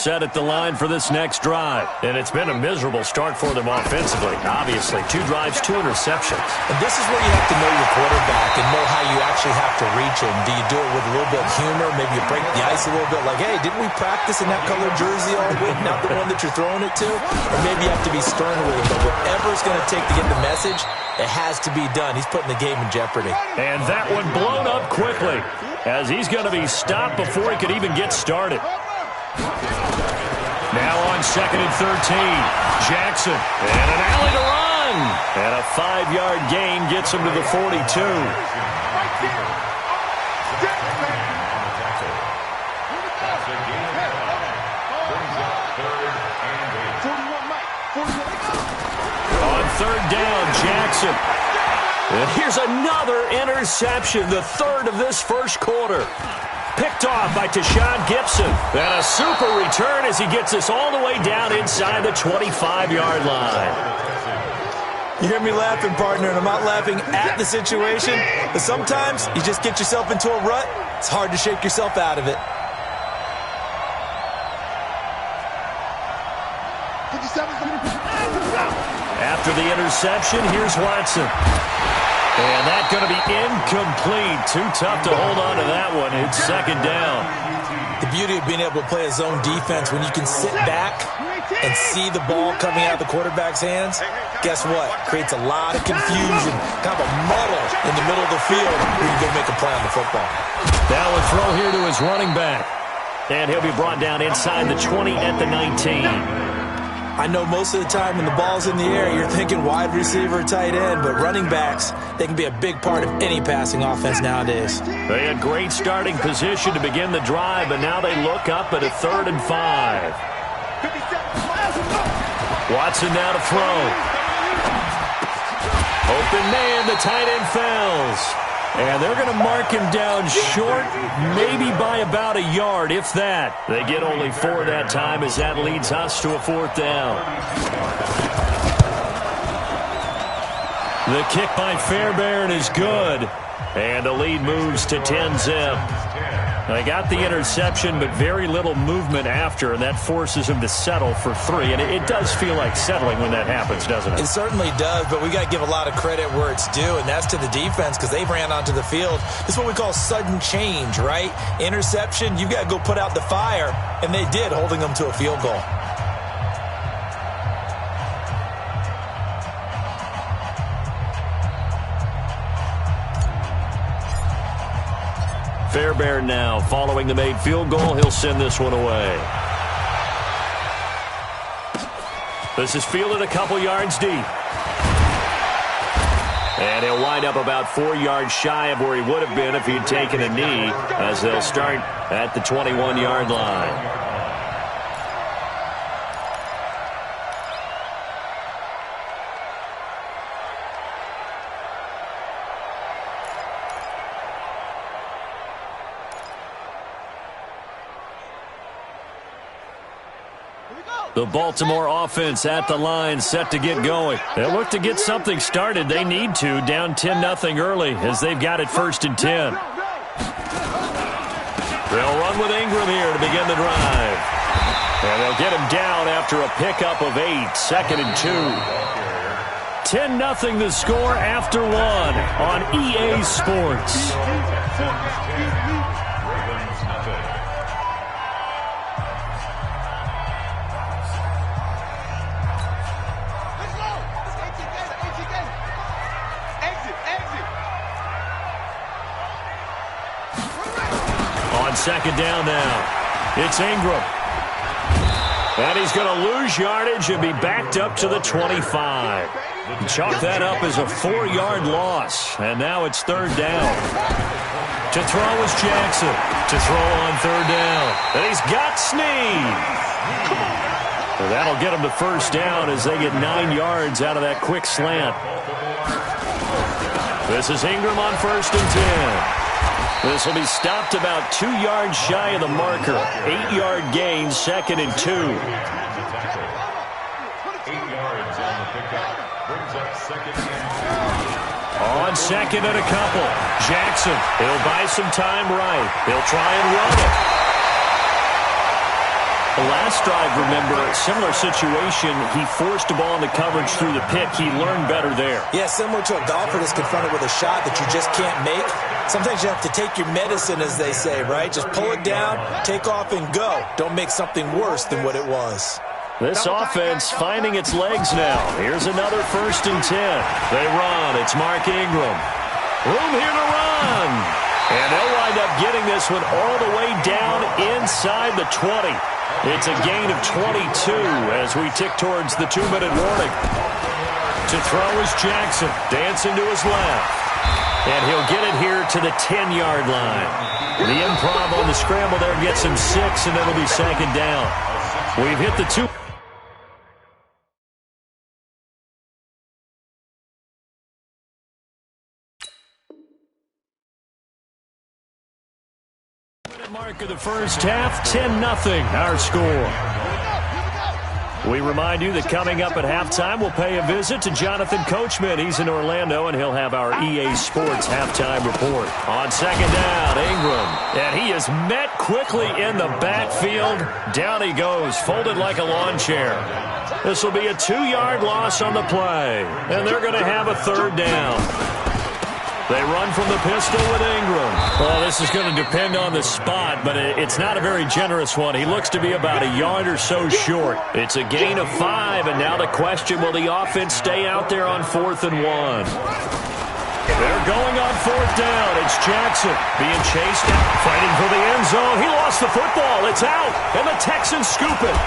set at the line for this next drive. And it's been a miserable start for them offensively. Obviously, 2 drives, 2 interceptions. And this is where you have to know your quarterback and know how you actually have to reach him. Do you do it with a little bit of humor? Maybe you break the ice a little bit like, hey, didn't we practice in that colored jersey all week? Not the one that you're throwing it to? Or maybe you have to be stern with him. But whatever it's going to take to get the message, it has to be done. He's putting the game in jeopardy. And that one blown up quickly as he's going to be stopped before he could even get started. Now on 2nd and 13, Jackson, and an alley to run. And a 5-yard gain gets him to the 42. On 3rd down, Jackson. And here's another interception, the 3rd of this first quarter. Picked off by Tashawn Gibson. And a super return as he gets us all the way down inside the 25-yard line. You hear me laughing, partner, and I'm not laughing at the situation, but sometimes you just get yourself into a rut. It's hard to shake yourself out of it. After the interception, here's Watson. And that's going to be incomplete. Too tough to hold on to that one. It's 2nd down. The beauty of being able to play a zone defense when you can sit back and see the ball coming out of the quarterback's hands, guess what? Creates a lot of confusion, kind of a muddle in the middle of the field when you go make a play on the football. Now a throw here to his running back. And he'll be brought down inside the 20 at the 19. I know most of the time when the ball's in the air, you're thinking wide receiver, tight end, but running backs, they can be a big part of any passing offense nowadays. They had great starting position to begin the drive, but now they look up at a 3rd and 5. Watson now to throw. Open man, the tight end fails. And they're going to mark him down short, maybe by about a yard, if that. They get only 4 that time as that leads us to a 4th down. The kick by Fairbairn is good. And the lead moves to 10-zip. They got the interception, but very little movement after, and that forces him to settle for 3. And it does feel like settling when that happens, doesn't it? It certainly does, but we got to give a lot of credit where it's due, and that's to the defense because they ran onto the field. This is what we call sudden change, right? Interception, you've got to go put out the fire, and they did, holding them to a field goal. Fairbairn now following the made field goal. He'll send this one away. This is fielded a couple yards deep. And he'll wind up about 4 yards shy of where he would have been if he'd taken a knee, as they'll start at the 21-yard line. The Baltimore offense at the line, set to get going. They'll look to get something started. They need to, down 10-0 early, as they've got it 1st and 10. They'll run with Ingram here to begin the drive. And they'll get him down after a pickup of 8, 2nd and 2. 10-0 the score after 1 on EA Sports. On 2nd down now, it's Ingram. And he's going to lose yardage and be backed up to the 25. Chalk that up as a 4-yard loss. And now it's 3rd down. To throw is Jackson. To throw on 3rd down. And he's got Snead. So that'll get him to 1st down as they get 9 yards out of that quick slant. This is Ingram on 1st and 10. This will be stopped about 2 yards shy of the marker. 8-yard gain, 2nd and 2. 8 yards on the pickup. Brings up 2nd and 2. On 2nd and a couple. Jackson, he'll buy some time right. He'll try and run it. The last drive, remember, similar situation. He forced a ball in the coverage through the pick. He learned better there. Yeah, similar to a golfer that's confronted with a shot that you just can't make. Sometimes you have to take your medicine, as they say, right? Just pull it down, take off, and go. Don't make something worse than what it was. This offense finding its legs now. Here's another 1st and 10. They run. It's Mark Ingram. Room here to run. And they'll wind up getting this one all the way down inside the 20. It's a gain of 22 as we tick towards the 2-minute warning. To throw is Jackson. Dancing to his left. And he'll get it here to the 10-yard line. The improv on the scramble there gets him 6, and it'll be 2nd down. We've hit the 2. Mark of the first half, 10-0, our score. We remind you that coming up at halftime, we'll pay a visit to Jonathan Coachman. He's in Orlando, and he'll have our EA Sports halftime report. On 2nd down, Ingram. And he is met quickly in the backfield. Down he goes, folded like a lawn chair. This will be a 2-yard loss on the play, and they're going to have a 3rd down. They run from the pistol with Ingram. Well, this is going to depend on the spot, but it's not a very generous one. He looks to be about a yard or so short. It's a gain of 5, and now the question, will the offense stay out there on 4th and 1? They're going on 4th down. It's Jackson being chased out, fighting for the end zone. He lost the football. It's out, and the Texans scoop it.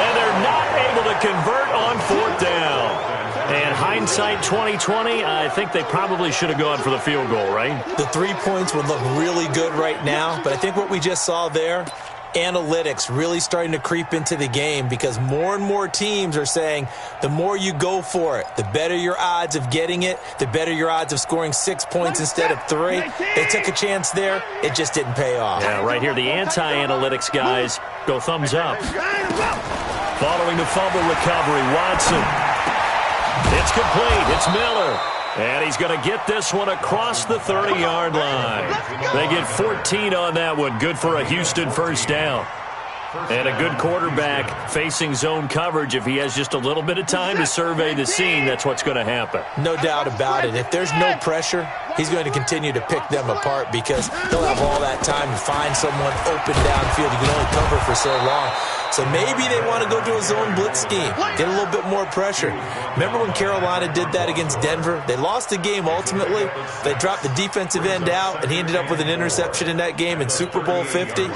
And they're not able to convert on 4th down. And hindsight 2020, I think they probably should have gone for the field goal, right? The 3 points would look really good right now, but I think what we just saw there, analytics really starting to creep into the game because more and more teams are saying the more you go for it, the better your odds of getting it, the better your odds of scoring 6 points instead of 3. They took a chance there. It just didn't pay off. Yeah, right here, the anti-analytics guys go thumbs up. Following the fumble recovery, Watson. It's complete. It's Miller. And he's going to get this one across the 30-yard line. They get 14 on that one. Good for a Houston 1st down. And a good quarterback facing zone coverage. If he has just a little bit of time to survey the scene, that's what's going to happen. No doubt about it. If there's no pressure, he's going to continue to pick them apart because he'll have all that time to find someone open downfield. He can only cover for so long. So maybe they want to go to a zone blitz scheme, get a little bit more pressure. Remember when Carolina did that against Denver? They lost the game ultimately. They dropped the defensive end out, and he ended up with an interception in that game in Super Bowl 50.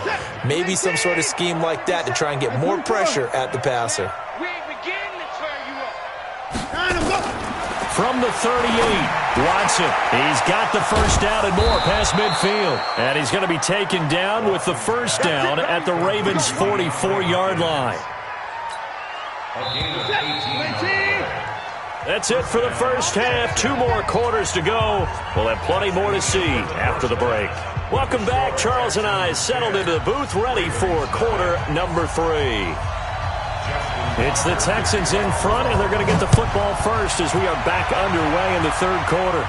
Maybe some sort of scheme like that to try and get more pressure at the passer. From the 38, Watson. He's got the 1st down and more past midfield. And he's going to be taken down with the 1st down at the Ravens' 44-yard line. That's it for the first half. 2 more quarters to go. We'll have plenty more to see after the break. Welcome back. Charles and I settled into the booth ready for quarter number 3. It's the Texans in front, and they're going to get the football first as we are back underway in the 3rd quarter.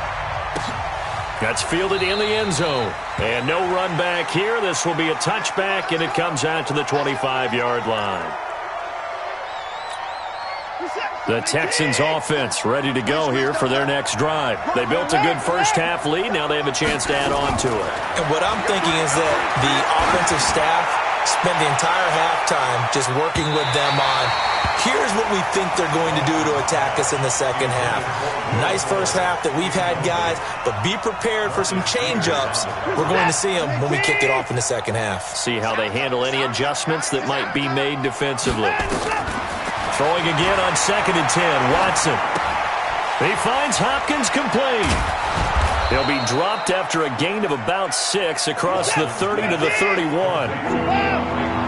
That's fielded in the end zone. And no run back here. This will be a touchback, and it comes out to the 25-yard line. The Texans offense ready to go here for their next drive. They built a good first half lead. Now they have a chance to add on to it. And what I'm thinking is that the offensive staff spent the entire halftime just working with them on, here's what we think they're going to do to attack us in the second half. Nice first half that we've had, guys, but be prepared for some change-ups. We're going to see them when we kick it off in the second half. See how they handle any adjustments that might be made defensively. Throwing again on 2nd and 10, Watson. He finds Hopkins complete. He'll be dropped after a gain of about 6 across the 30 to the 31.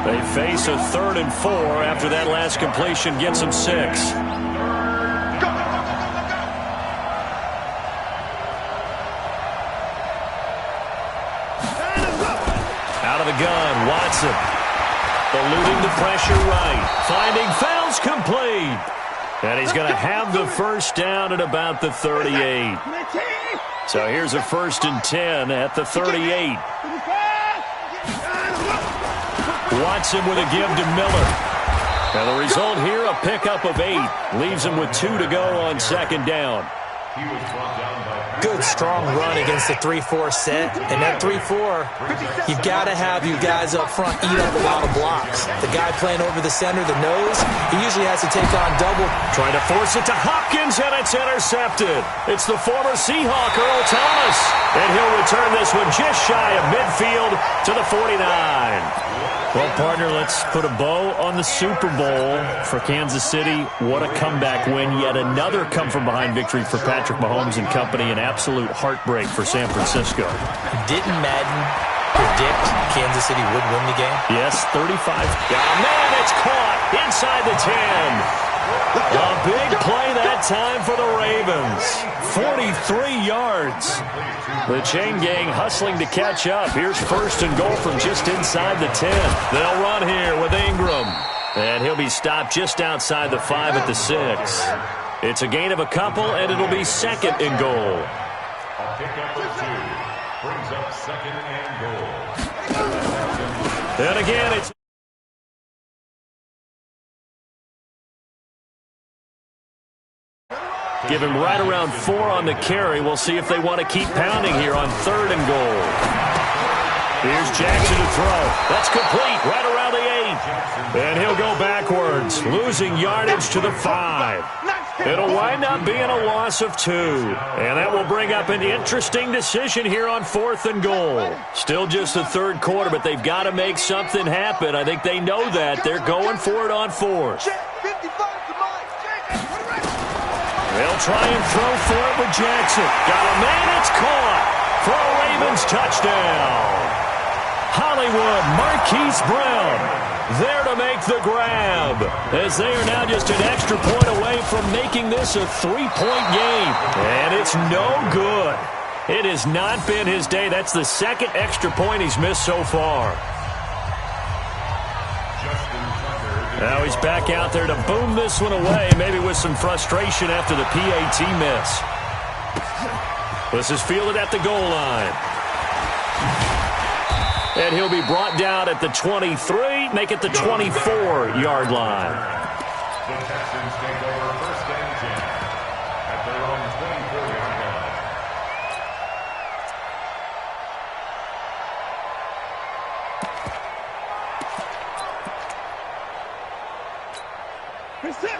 They face a 3rd and 4 after that last completion gets them 6. Out of the gun, Watson. Eluding the pressure right. Finding fouls complete. And he's going to have the 1st down at about the 38. So here's a 1st and 10 at the 38. Watson with a give to Miller. And the result here, a pickup of 8. Leaves him with 2 to go on second down. Good, strong run against the 3-4 set. And that 3-4, you've got to have you guys up front eat up a lot of blocks. The guy playing over the center, the nose, he usually has to take on double. Trying to force it to Hopkins, and it's intercepted. It's the former Seahawk, Earl Thomas. And he'll return this one just shy of midfield to the 49. Well, partner, let's put a bow on the Super Bowl for Kansas City. What a comeback win. Yet another come-from-behind victory for Patrick Mahomes and company. An absolute heartbreak for San Francisco. Didn't Madden predict Kansas City would win the game? Yes, 35. Man, it's caught inside the 10. A big play that time for the Ravens. 43 yards. The chain gang hustling to catch up. Here's first and goal from just inside the 10. They'll run here with Ingram. And he'll be stopped just outside the 5 at the 6. It's a gain of a couple, and it'll be second and goal. A pickup of 2 brings up second and goal. And again, it's... Give him right around 4 on the carry. We'll see if they want to keep pounding here on third and goal. Here's Jackson to throw. That's complete right around the 8. And he'll go backwards, losing yardage to the 5. It'll wind up being a loss of 2. And that will bring up an interesting decision here on fourth and goal. Still just the third quarter, but they've got to make something happen. I think they know that. They're going for it on fourth. They'll try and throw for it with Jackson. Got a man, it's caught for a Ravens touchdown. Hollywood, Marquise Brown there to make the grab, as they are now just an extra point away from making this a 3-point game. And it's no good. It has not been his day. That's the second extra point he's missed so far. Now he's back out there to boom this one away, maybe with some frustration after the PAT miss. This is fielded at the goal line. And he'll be brought down at the 23, make it the 24-yard line. The Texans take over first and 10 at their own 24-yard line.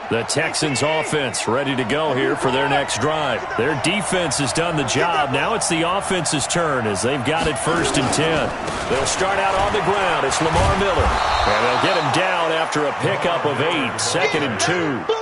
The Texans offense ready to go here for their next drive. Their defense has done the job. Now it's the offense's turn as they've got it first and 10. They'll start out on the ground. It's Lamar Miller. And they'll get him down after a pickup of 8, second and 2.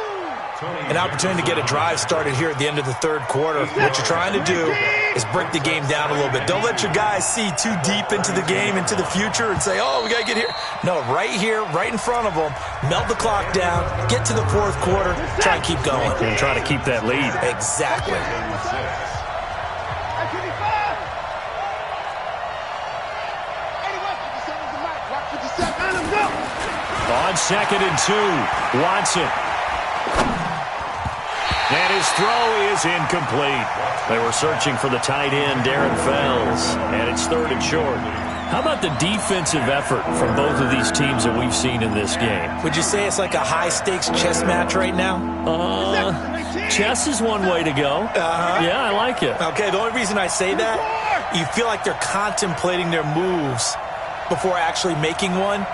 An opportunity to get a drive started here at the end of the third quarter. What you're trying to do is break the game down a little bit. Don't let your guys see too deep into the game, into the future, and say, oh, we got to get here. No, right here, right in front of them, melt the clock down, get to the fourth quarter, try and keep going. And try to keep that lead. Exactly. On second and 2, Watson. And his throw is incomplete. They were searching for the tight end, Darren Fells, and it's third and short. How about the defensive effort from both of these teams that we've seen in this game? Would you say it's like a high-stakes chess match right now? Chess is one way to go. Yeah, I like it. Okay, the only reason I say that, you feel like they're contemplating their moves before actually making one,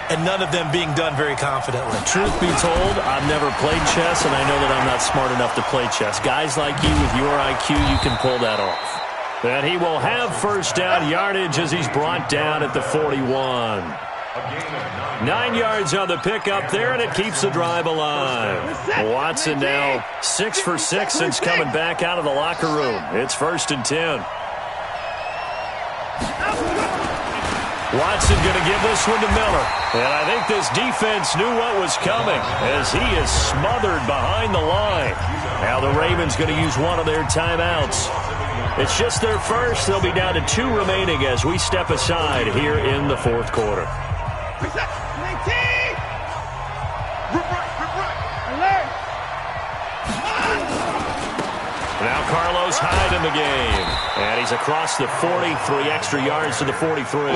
and none of them being done very confidently. Truth be told, I've never played chess, and I know that I'm not smart enough to play chess. Guys like you with your IQ, you can pull that off. And he will have first down yardage as he's brought down at the 41. 9 yards on the pickup there, and it keeps the drive alive. Watson now 6 for 6 since coming back out of the locker room. It's first and 10. Watson going to give this one to Miller. And I think this defense knew what was coming as he is smothered behind the line. Now the Ravens going to use one of their timeouts. It's just their first. They'll be down to 2 remaining as we step aside here in the fourth quarter. Now Carlos tied in the game. And he's across the 40, 3 extra yards to the 43.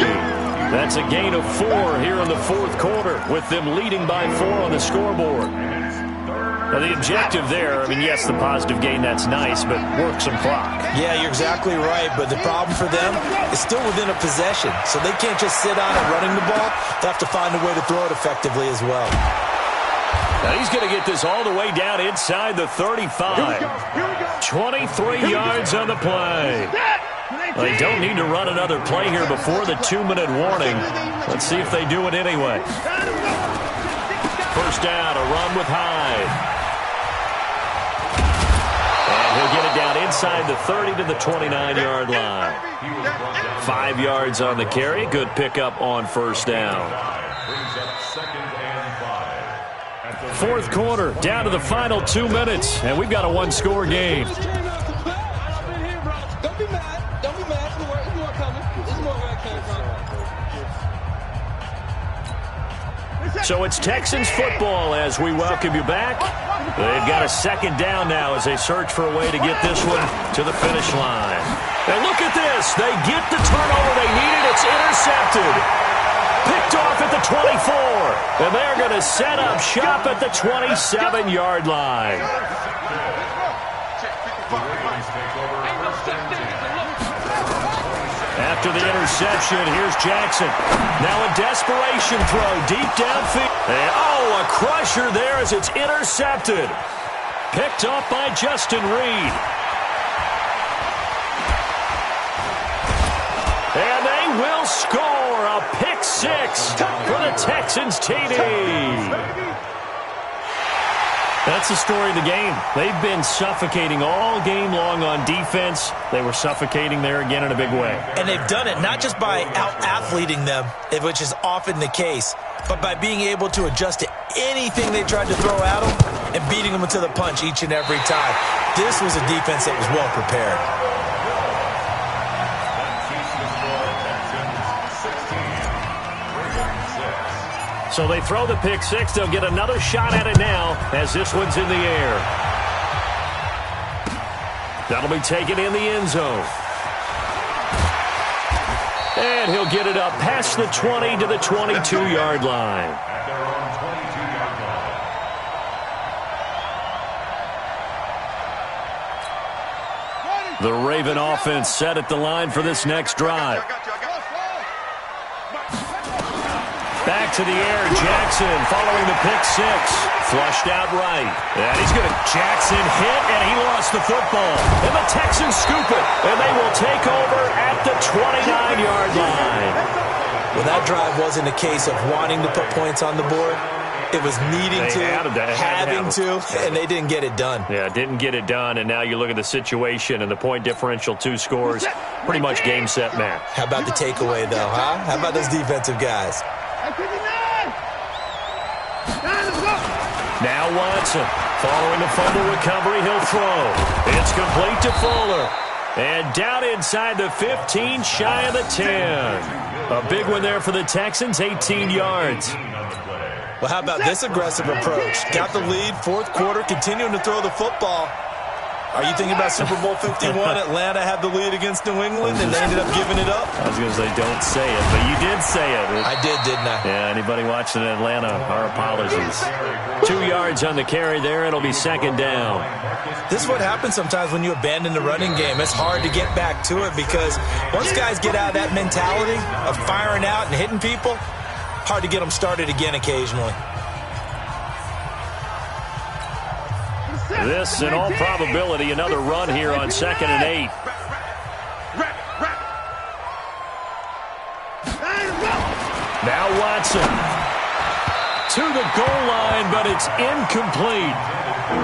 That's a gain of 4 here in the fourth quarter, with them leading by 4 on the scoreboard. Now, the objective there, I mean, yes, the positive gain, that's nice, but work some clock. Yeah, you're exactly right, but the problem for them is still within a possession, so they can't just sit on it running the ball. They have to find a way to throw it effectively as well. Now, he's going to get this all the way down inside the 35. 23 yards on the play. Well, they don't need to run another play here before the 2-minute warning. Let's see if they do it anyway. First down, a run with Hyde. And he'll get it down inside the 30 to the 29-yard line. 5 yards on the carry. Good pickup on first down. Fourth quarter, down to the final 2 minutes, and we've got a one-score game. Don't be mad. Don't be mad. There's more coming. There's more where I came from. So it's Texans football as we welcome you back. They've got a second down now as they search for a way to get this one to the finish line. And look at this. They get the turnover they needed. It's intercepted. Picked off at the 24. And they're going to set up shop at the 27-yard line. After the interception, here's Jackson. Now a desperation throw deep downfield. And, a crusher there as it's intercepted. Picked up by Justin Reed. And they will score a pick 6 for the Texans TD. That's the story of the game. They've been suffocating all game long on defense. They were suffocating there again in a big way. And they've done it not just by out-athleting them, which is often the case, but by being able to adjust to anything they tried to throw at them and beating them to the punch each and every time. This was a defense that was well prepared. So they throw the pick 6. They'll get another shot at it now as this one's in the air. That'll be taken in the end zone. And he'll get it up past the 20 to the 22-yard line. The Raven offense set at the line for this next drive. Back to the air, Jackson following the pick 6. Flushed out right. And he's going to Jackson hit, and he lost the football. And the Texans scoop it, and they will take over at the 29-yard line. Well, that drive wasn't a case of wanting to put points on the board. It was needing to, having to, and they didn't get it done. Yeah, didn't get it done, and now you look at the situation and the point differential, 2 scores, pretty much game, set, match. How about the takeaway, though, huh? How about those defensive guys? Now Watson, following the fumble recovery, he'll throw. It's complete to Fuller. And down inside the 15, shy of the 10. A big one there for the Texans, 18 yards. Well, how about this aggressive approach? Got the lead, fourth quarter, continuing to throw the football. Are you thinking about Super Bowl 51? Atlanta had the lead against New England, and they ended up giving it up? I was going to say, don't say it, but you did say it. I did, didn't I? Yeah, anybody watching in Atlanta, our apologies. 2 yards on the carry there. It'll be second down. This is what happens sometimes when you abandon the running game. It's hard to get back to it because once guys get out of that mentality of firing out and hitting people, hard to get them started again occasionally. This, in all probability, another run here on 2nd and 8. Now Watson to the goal line, but it's incomplete.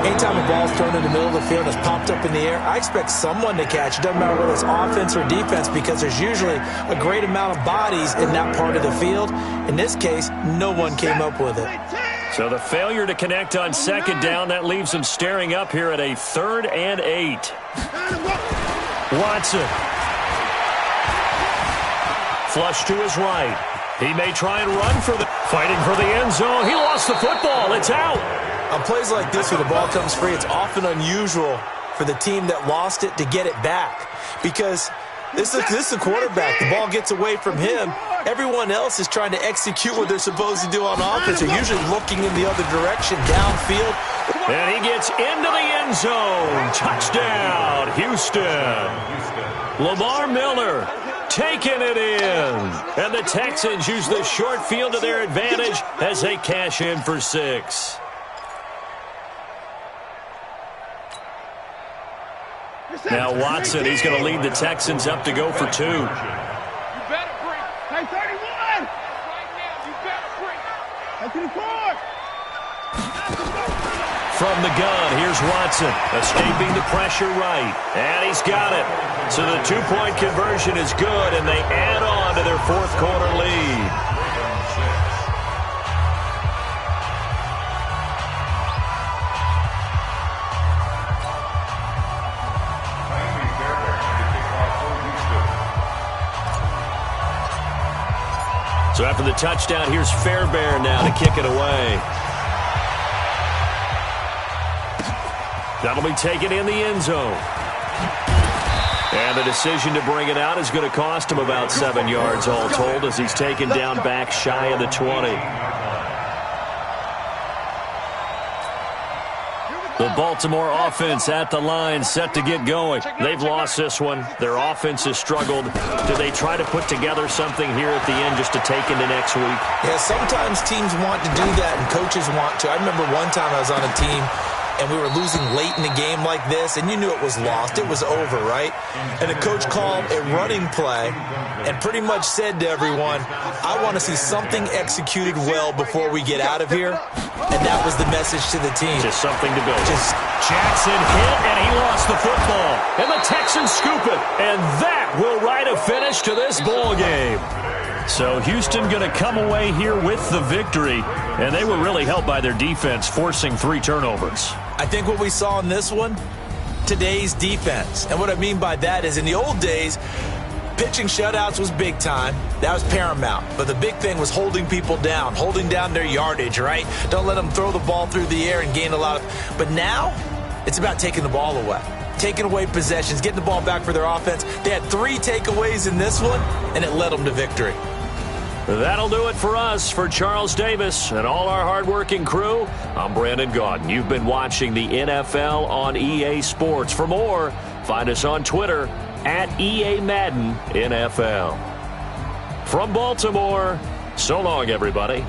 Anytime a ball's thrown in the middle of the field, it's popped up in the air, I expect someone to catch. It doesn't matter whether it's offense or defense because there's usually a great amount of bodies in that part of the field. In this case, no one came up with it. So the failure to connect on second down, that leaves them staring up here at a 3rd and 8. Watson. Flush to his right. He may try and run for the... Fighting for the end zone. He lost the football. It's out. On plays like this where the ball comes free, it's often unusual for the team that lost it to get it back. Because this is the quarterback. The ball gets away from him. Everyone else is trying to execute what they're supposed to do on offense. They're usually looking in the other direction, downfield. And he gets into the end zone. Touchdown, Houston. Lamar Miller taking it in. And the Texans use the short field to their advantage as they cash in for 6. Now Watson, he's going to lead the Texans up to go for 2. You better bring. Hey, 31! Right now, you better bring. Hey, 24! From the gun, here's Watson, escaping the pressure right. And he's got it. So the 2-point conversion is good, and they add on to their fourth quarter lead. So after the touchdown, here's Fairbairn now to kick it away. That'll be taken in the end zone. And the decision to bring it out is going to cost him about 7 yards all told as he's taken down back shy of the 20. The Baltimore offense at the line set to get going. They've lost this one. Their offense has struggled. Do they try to put together something here at the end just to take into next week? Yeah, sometimes teams want to do that and coaches want to. I remember one time I was on a team and we were losing late in a game like this, and you knew it was lost. It was over, right? And the coach called a running play and pretty much said to everyone, I want to see something executed well before we get out of here. And that was the message to the team. Just something to build. Jackson hit, and he lost the football. And the Texans scoop it. And that will write a finish to this ball game. So Houston going to come away here with the victory. And they were really helped by their defense, forcing 3 turnovers. I think what we saw in this one, today's defense. And what I mean by that is in the old days, pitching shutouts was big time. That was paramount. But the big thing was holding people down, holding down their yardage, right? Don't let them throw the ball through the air and gain a lot of... But now, it's about taking the ball away. Taking away possessions, getting the ball back for their offense. They had 3 takeaways in this one, and it led them to victory. That'll do it for us. For Charles Davis and all our hardworking crew, I'm Brandon Gaudin. You've been watching the NFL on EA Sports. For more, find us on Twitter at EA Madden NFL. From Baltimore, so long, everybody.